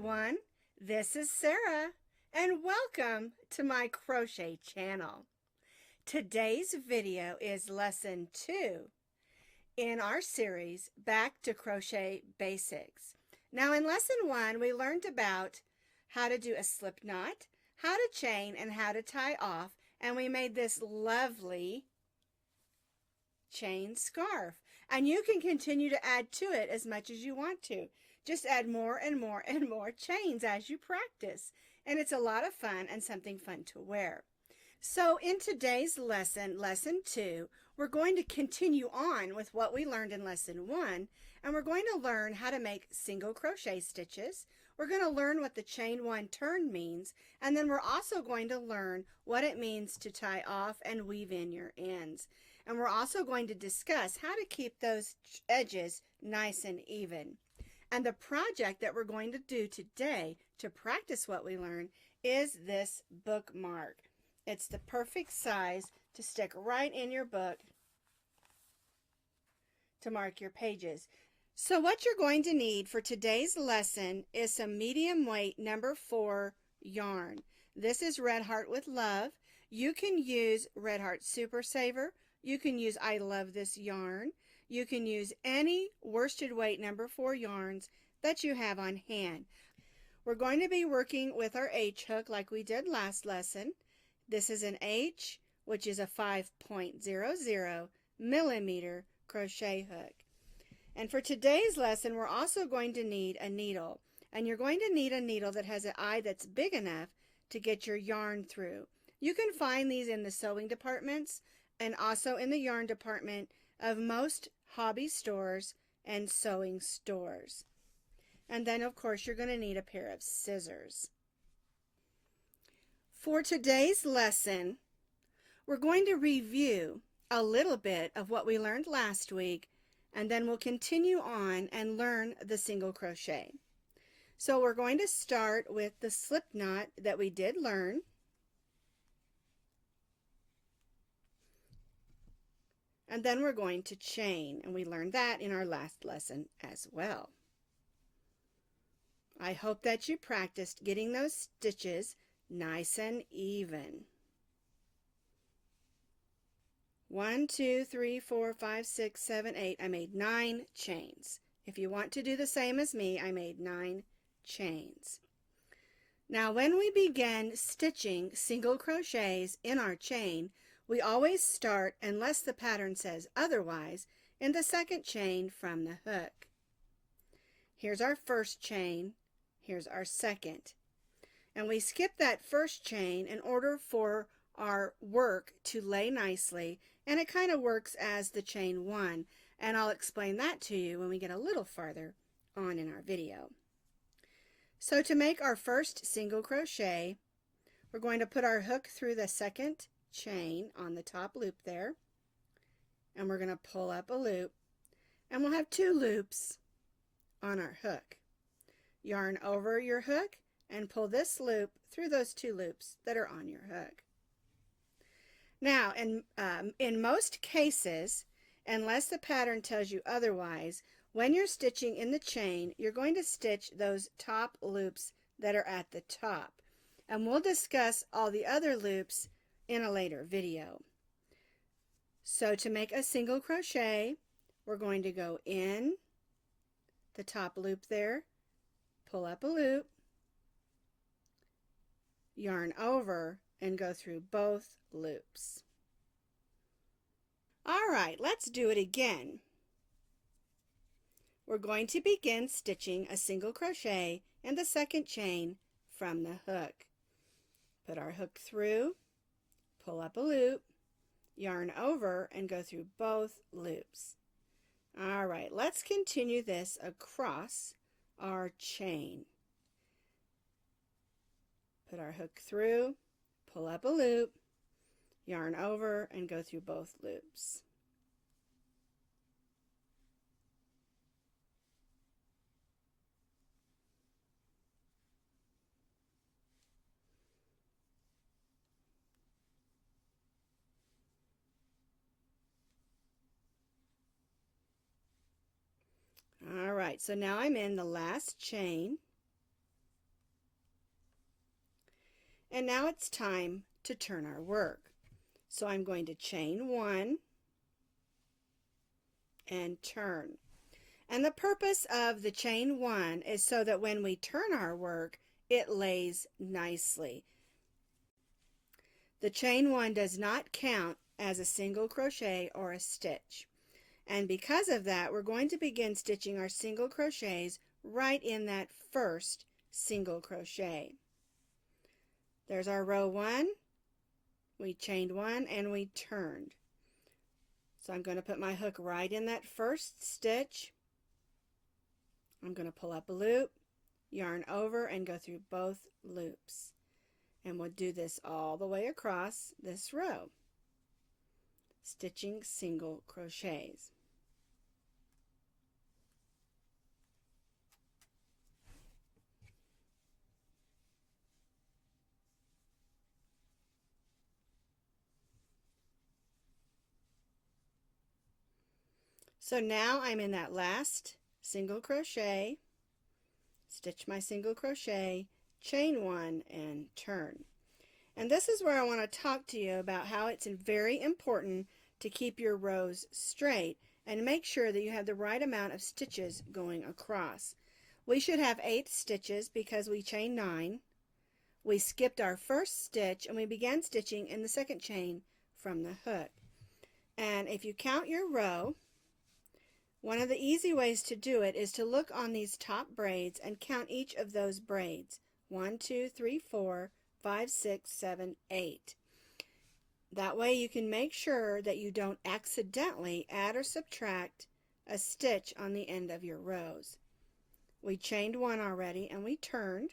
everyone, this is Sara and welcome to my crochet channel. Today's video is lesson 2 in our series Back to Crochet Basics. Now in lesson 1 we learned about how to do a slip knot, how to chain, and how to tie off, and we made this lovely chain scarf, and you can continue to add to it as much as you want to. Just add more and more and more chains as you practice, and it's a lot of fun and something fun to wear. So in today's lesson, lesson 2, we're going to continue on with what we learned in lesson 1, and we're going to learn how to make single crochet stitches. We're going to learn what the chain 1 turn means, and then we're also going to learn what it means to tie off and weave in your ends. And we're also going to discuss how to keep those edges nice and even. And the project that we're going to do today to practice what we learn is this bookmark. It's the perfect size to stick right in your book to mark your pages. So what you're going to need for today's lesson is some medium weight number 4 yarn. This is Red Heart with Love. You can use Red Heart Super Saver. You can use I Love This Yarn. You can use any worsted weight number 4 yarns that you have on hand. We're going to be working with our H hook like we did last lesson. This is an H, which is a 5.00 millimeter crochet hook. And for today's lesson, we're also going to need a needle. And you're going to need a needle that has an eye that's big enough to get your yarn through. You can find these in the sewing departments and also in the yarn department of most hobby stores and sewing stores. And then of course you're going to need a pair of scissors. For today's lesson, we're going to review a little bit of what we learned last week, and then we'll continue on and learn the single crochet. So we're going to start with the slip knot that we did learn. And then we're going to chain, and we learned that in our last lesson as well. I hope that you practiced getting those stitches nice and even. 1, 2, 3, 4, 5, 6, 7, 8. I made 9 chains. If you want to do the same as me, I made 9 chains. Now when we begin stitching single crochets in our chain, we always start, unless the pattern says otherwise, in the second chain from the hook. Here's our first chain, here's our second. And we skip that first chain in order for our work to lay nicely, and it kind of works as the chain 1. And I'll explain that to you when we get a little farther on in our video. So to make our first single crochet, we're going to put our hook through the second chain on the top loop there, and we're going to pull up a loop, and we'll have 2 loops on our hook. Yarn over your hook and pull this loop through those 2 loops that are on your hook. Now in most cases, unless the pattern tells you otherwise, when you're stitching in the chain, you're going to stitch those top loops that are at the top, and we'll discuss all the other loops in a later video. So to make a single crochet, we're going to go in the top loop there, pull up a loop, yarn over, and go through both loops. All right, let's do it again. We're going to begin stitching a single crochet in the second chain from the hook. Put our hook through, pull up a loop, yarn over, and go through both loops. All right, let's continue this across our chain. Put our hook through, pull up a loop, yarn over, and go through both loops. All right, so now I'm in the last chain, And now it's time to turn our work. So I'm going to chain 1 and turn. And the purpose of the chain 1 is so that when we turn our work, it lays nicely. The chain 1 does not count as a single crochet or a stitch. And because of that, we're going to begin stitching our single crochets right in that first single crochet. There's our row 1. We chained 1 and we turned. So I'm going to put my hook right in that first stitch. I'm going to pull up a loop, yarn over, and go through both loops. And we'll do this all the way across this row, stitching single crochets. So now I'm in that last single crochet, stitch my single crochet, chain 1 and turn. And this is where I want to talk to you about how it's very important to keep your rows straight and make sure that you have the right amount of stitches going across. We should have 8 stitches because we chained 9. We skipped our first stitch and we began stitching in the second chain from the hook. And if you count your row, one of the easy ways to do it is to look on these top braids and count each of those braids. 1, 2, 3, 4, 5, 6, 7, 8. That way you can make sure that you don't accidentally add or subtract a stitch on the end of your rows. We chained 1 already and we turned.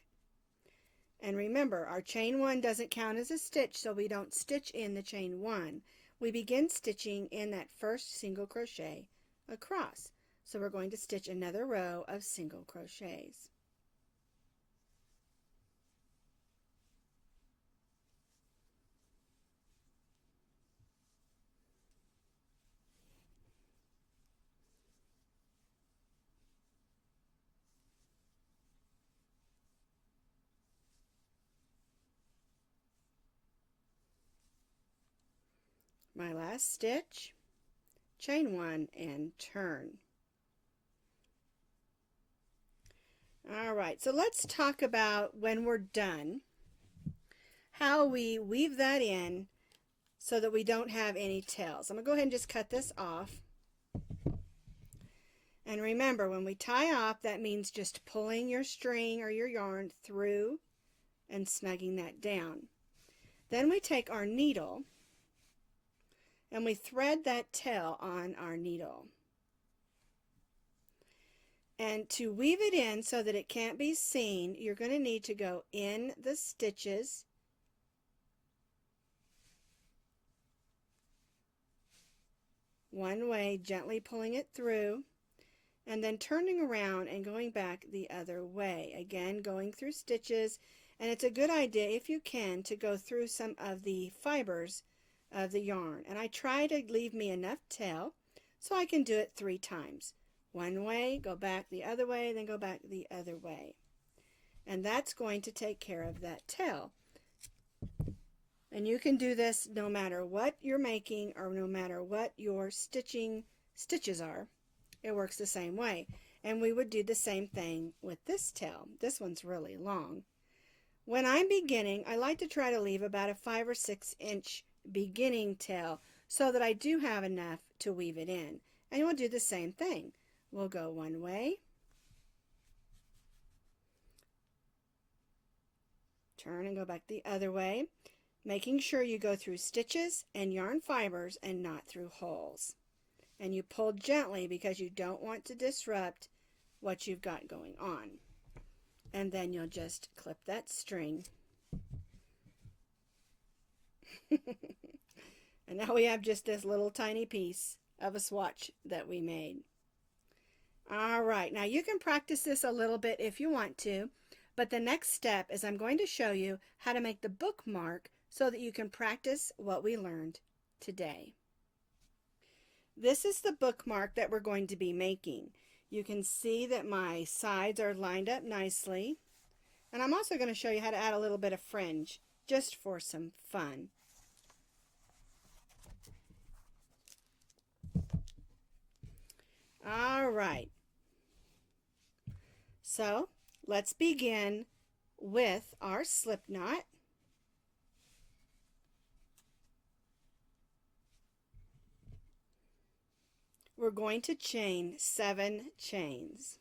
And remember, our chain 1 doesn't count as a stitch, so we don't stitch in the chain 1. We begin stitching in that first single crochet across. So we're going to stitch another row of single crochets. My last stitch, chain 1 and turn. Alright, so let's talk about when we're done, how we weave that in so that we don't have any tails. I'm going to go ahead and just cut this off. And remember, when we tie off, that means just pulling your string or your yarn through and snugging that down. Then we take our needle and we thread that tail on our needle. And to weave it in so that it can't be seen, you're going to need to go in the stitches one way, gently pulling it through, and then turning around and going back the other way. Again, going through stitches, and it's a good idea, if you can, to go through some of the fibers of the yarn. And I try to leave me enough tail so I can do it 3 times. One way, go back the other way, then go back the other way. And that's going to take care of that tail. And you can do this no matter what you're making or no matter what your stitches are. It works the same way. And we would do the same thing with this tail. This one's really long. When I'm beginning, I like to try to leave about a 5 or 6 inch beginning tail so that I do have enough to weave it in. And we'll do the same thing. We'll go one way, turn and go back the other way, making sure you go through stitches and yarn fibers and not through holes. And you pull gently because you don't want to disrupt what you've got going on. And then you'll just clip that string. And now we have just this little tiny piece of a swatch that we made. Alright, now you can practice this a little bit if you want to, but the next step is I'm going to show you how to make the bookmark so that you can practice what we learned today. This is the bookmark that we're going to be making. You can see that my sides are lined up nicely, and I'm also going to show you how to add a little bit of fringe just for some fun. All right. So let's begin with our slip knot. We're going to chain 7 chains.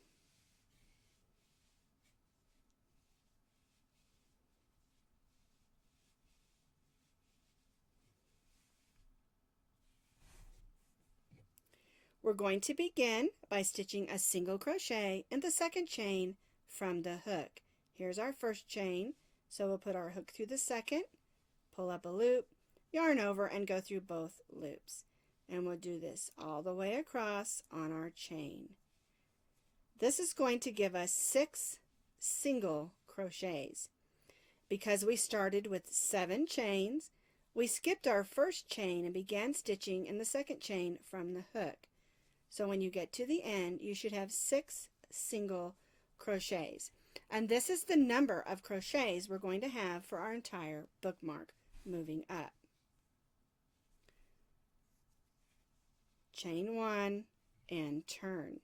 We're going to begin by stitching a single crochet in the second chain from the hook. Here's our first chain, so we'll put our hook through the second, pull up a loop, yarn over, and go through both loops. And we'll do this all the way across on our chain. This is going to give us 6 single crochets. Because we started with 7 chains, we skipped our first chain and began stitching in the second chain from the hook. So when you get to the end, you should have 6 single crochets. And this is the number of crochets we're going to have for our entire bookmark moving up. Chain 1 and turn.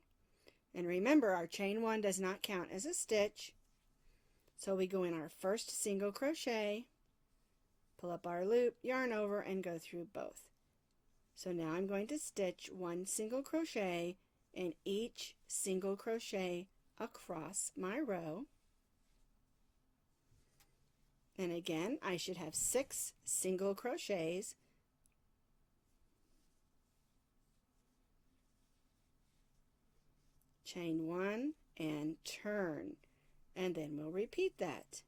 And remember, our chain 1 does not count as a stitch. So we go in our first single crochet, pull up our loop, yarn over, and go through both. So now I'm going to stitch 1 single crochet in each single crochet across my row. And again, I should have 6 single crochets. Chain 1 and turn, and then we'll repeat that.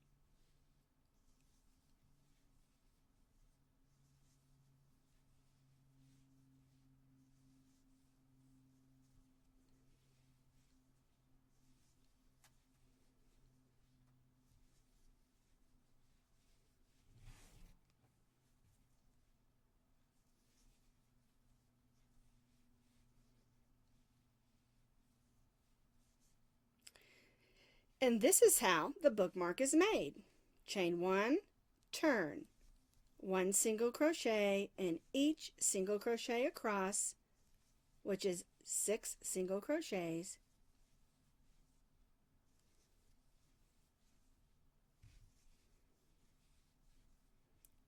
And this is how the bookmark is made. Chain 1, turn, 1 single crochet in each single crochet across, which is 6 single crochets.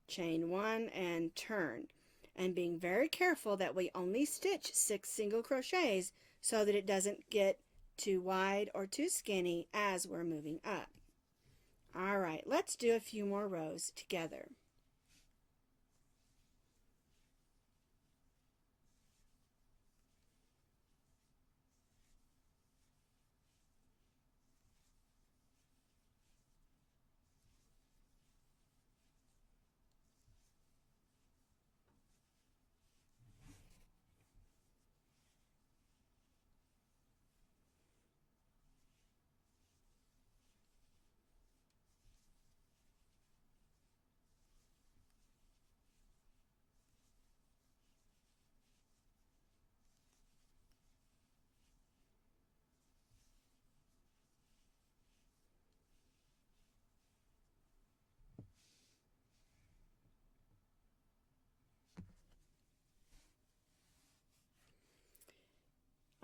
Chain 1 and turn. And being very careful that we only stitch 6 single crochets so that it doesn't get too wide or too skinny as we're moving up. All right, let's do a few more rows together.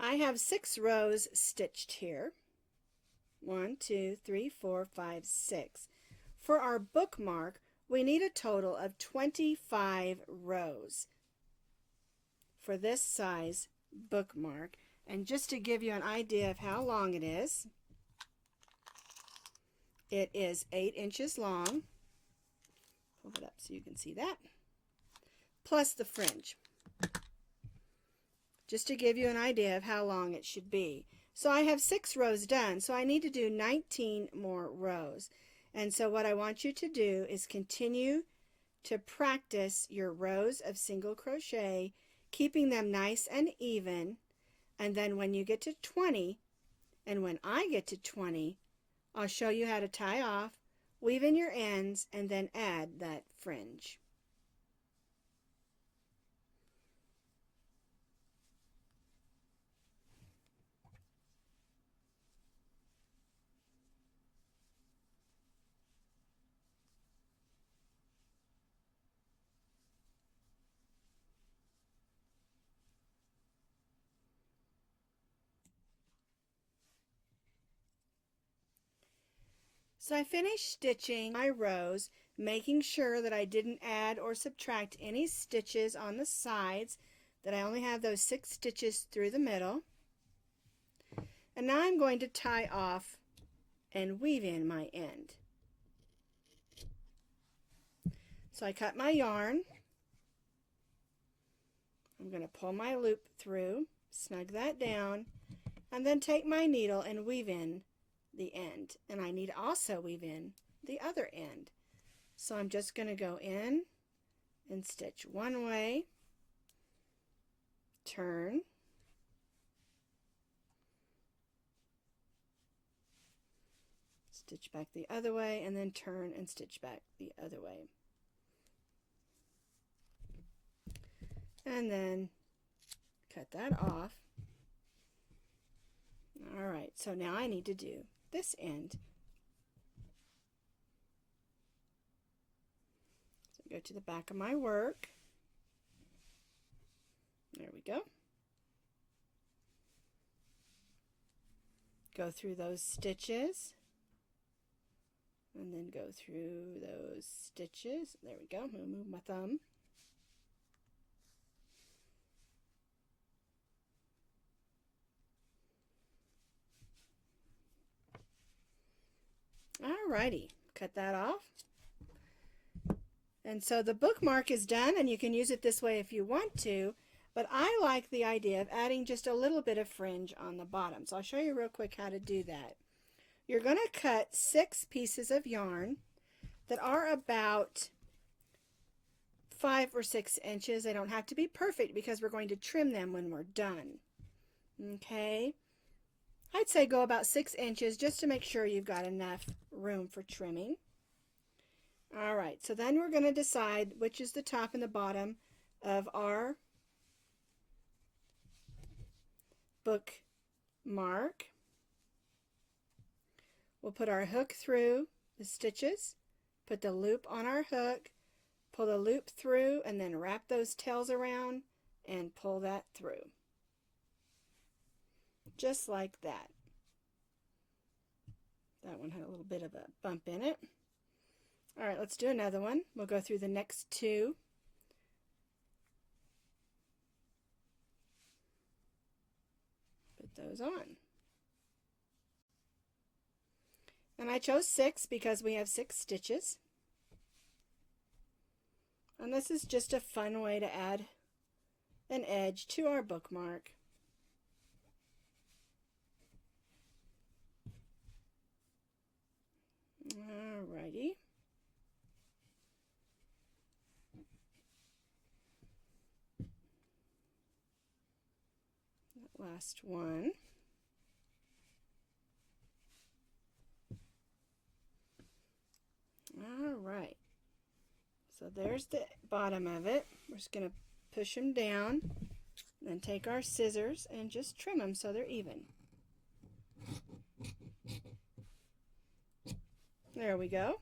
I have 6 rows stitched here. 1, 2, 3, 4, 5, 6. For our bookmark, we need a total of 25 rows for this size bookmark. And just to give you an idea of how long it is 8 inches long. Hold it up so you can see that. Plus the fringe. Just to give you an idea of how long it should be. So I have 6 rows done, so I need to do 19 more rows. And so what I want you to do is continue to practice your rows of single crochet, keeping them nice and even. And then when you get to 20, and when I get to 20, I'll show you how to tie off, weave in your ends, and then add that fringe. So I finished stitching my rows, making sure that I didn't add or subtract any stitches on the sides, that I only have those 6 stitches through the middle. And now I'm going to tie off and weave in my end. So I cut my yarn. I'm going to pull my loop through, snug that down, and then take my needle and weave in the end. And I need to also weave in the other end. So I'm just going to go in and stitch one way, turn, stitch back the other way, and then turn and stitch back the other way. And then cut that off. Alright, so now I need to do this end. So go to the back of my work. There we go. Go through those stitches. And then go through those stitches. There we go. I'm going to move my thumb. Alrighty, cut that off. And so the bookmark is done, and you can use it this way if you want to, but I like the idea of adding just a little bit of fringe on the bottom. So I'll show you real quick how to do that. You're going to cut 6 pieces of yarn that are about 5 or 6 inches. They don't have to be perfect because we're going to trim them when we're done. Okay? I'd say go about 6 inches just to make sure you've got enough room for trimming. Alright, so then we're going to decide which is the top and the bottom of our bookmark. We'll put our hook through the stitches, put the loop on our hook, pull the loop through, and then wrap those tails around and pull that through. Just like that. That one had a little bit of a bump in it. Alright, let's do another one. We'll go through the next 2. Put those on. And I chose 6 because we have 6 stitches. And this is just a fun way to add an edge to our bookmark. Alrighty. That last one. Alright. So there's the bottom of it. We're just going to push them down, then take our scissors and just trim them so they're even. There we go.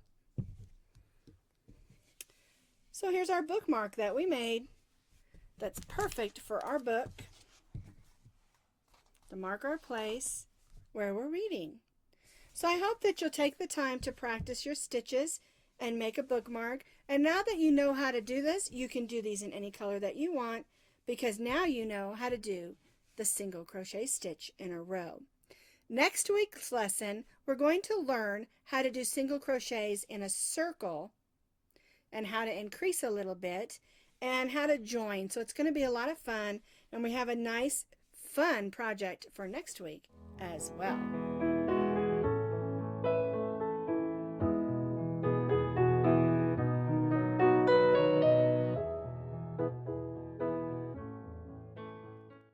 So here's our bookmark that we made that's perfect for our book to mark our place where we're reading. So I hope that you'll take the time to practice your stitches and make a bookmark. And now that you know how to do this, you can do these in any color that you want, because now you know how to do the single crochet stitch in a row. Next week's lesson, we're going to learn how to do single crochets in a circle and how to increase a little bit and how to join. So it's going to be a lot of fun, and we have a nice fun project for next week as well.